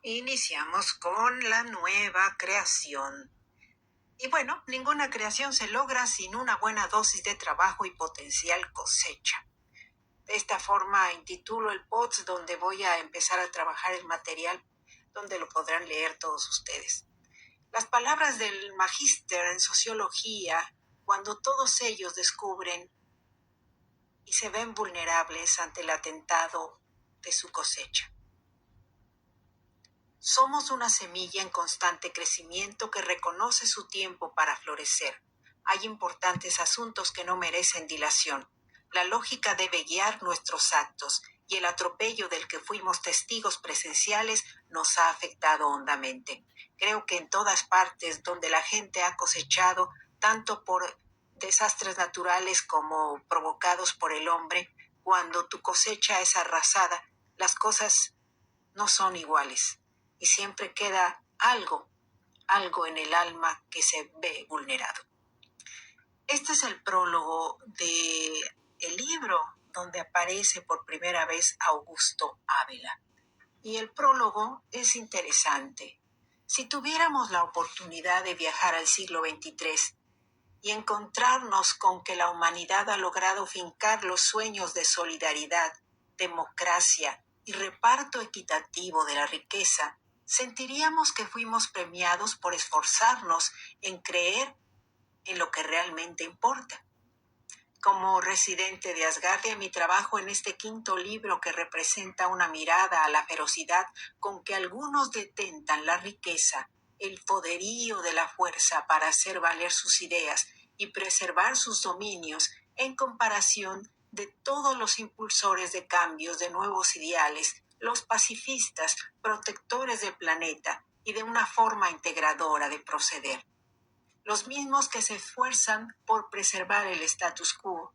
Iniciamos con la nueva creación. Y bueno, ninguna creación se logra sin una buena dosis de trabajo y potencial cosecha. De esta forma intitulo el post donde voy a empezar a trabajar el material, donde lo podrán leer todos ustedes. Las palabras del magíster en sociología, cuando todos ellos descubren y se ven vulnerables ante el atentado de su cosecha. Somos una semilla en constante crecimiento que reconoce su tiempo para florecer. Hay importantes asuntos que no merecen dilación. La lógica debe guiar nuestros actos y el atropello del que fuimos testigos presenciales nos ha afectado hondamente. Creo que en todas partes donde la gente ha cosechado, tanto por desastres naturales como provocados por el hombre, cuando tu cosecha es arrasada, las cosas no son iguales. Y siempre queda algo en el alma que se ve vulnerado. Este es el prólogo del libro donde aparece por primera vez Augusto Ávila. Y el prólogo es interesante. Si tuviéramos la oportunidad de viajar al siglo XXIII y encontrarnos con que la humanidad ha logrado fincar los sueños de solidaridad, democracia y reparto equitativo de la riqueza, sentiríamos que fuimos premiados por esforzarnos en creer en lo que realmente importa. Como residente de Asgardia, mi trabajo en este quinto libro que representa una mirada a la ferocidad con que algunos detentan la riqueza, el poderío de la fuerza para hacer valer sus ideas y preservar sus dominios en comparación de todos los impulsores de cambios, de nuevos ideales, los pacifistas, protectores del planeta y de una forma integradora de proceder. Los mismos que se esfuerzan por preservar el status quo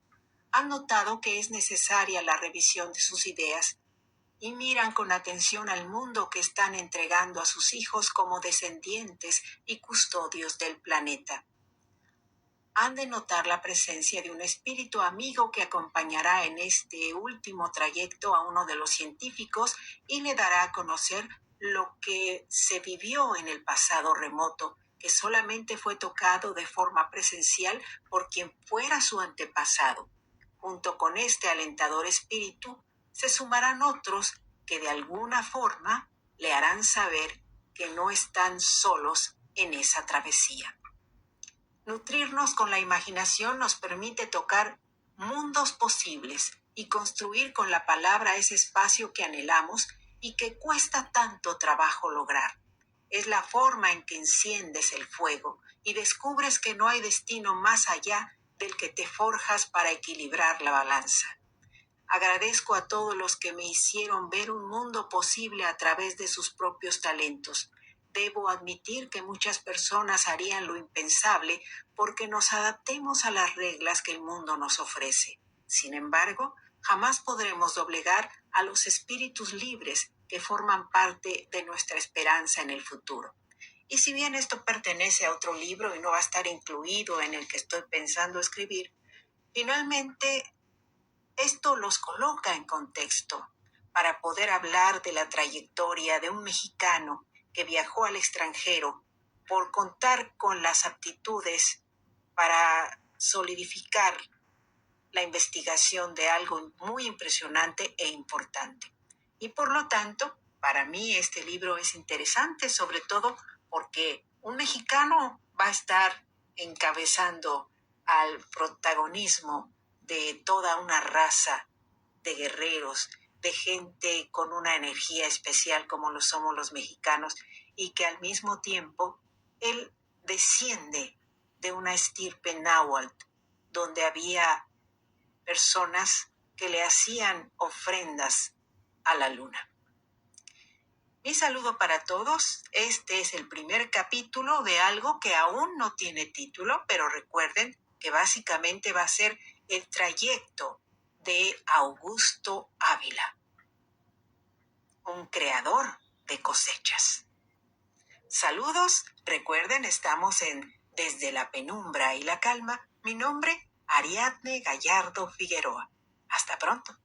han notado que es necesaria la revisión de sus ideas y miran con atención al mundo que están entregando a sus hijos como descendientes y custodios del planeta. Han de notar la presencia de un espíritu amigo que acompañará en este último trayecto a uno de los científicos y le dará a conocer lo que se vivió en el pasado remoto, que solamente fue tocado de forma presencial por quien fuera su antepasado. Junto con este alentador espíritu, se sumarán otros que de alguna forma le harán saber que no están solos en esa travesía. Nutrirnos con la imaginación nos permite tocar mundos posibles y construir con la palabra ese espacio que anhelamos y que cuesta tanto trabajo lograr. Es la forma en que enciendes el fuego y descubres que no hay destino más allá del que te forjas para equilibrar la balanza. Agradezco a todos los que me hicieron ver un mundo posible a través de sus propios talentos. Debo admitir que muchas personas harían lo impensable porque nos adaptemos a las reglas que el mundo nos ofrece. Sin embargo, jamás podremos doblegar a los espíritus libres que forman parte de nuestra esperanza en el futuro. Y si bien esto pertenece a otro libro y no va a estar incluido en el que estoy pensando escribir, finalmente esto los coloca en contexto para poder hablar de la trayectoria de un mexicano que viajó al extranjero por contar con las aptitudes para solidificar la investigación de algo muy impresionante e importante. Y por lo tanto, para mí este libro es interesante, sobre todo porque un mexicano va a estar encabezando al protagonismo de toda una raza de guerreros, de gente con una energía especial como lo somos los mexicanos, y que al mismo tiempo él desciende de una estirpe náhuatl donde había personas que le hacían ofrendas a la luna. Mi saludo para todos. Este es el primer capítulo de algo que aún no tiene título, pero recuerden que básicamente va a ser el trayecto de Augusto Ávila, un creador de cosechas. Saludos, recuerden, estamos en Desde la Penumbra y la Calma. Mi nombre, Ariadne Gallardo Figueroa. Hasta pronto.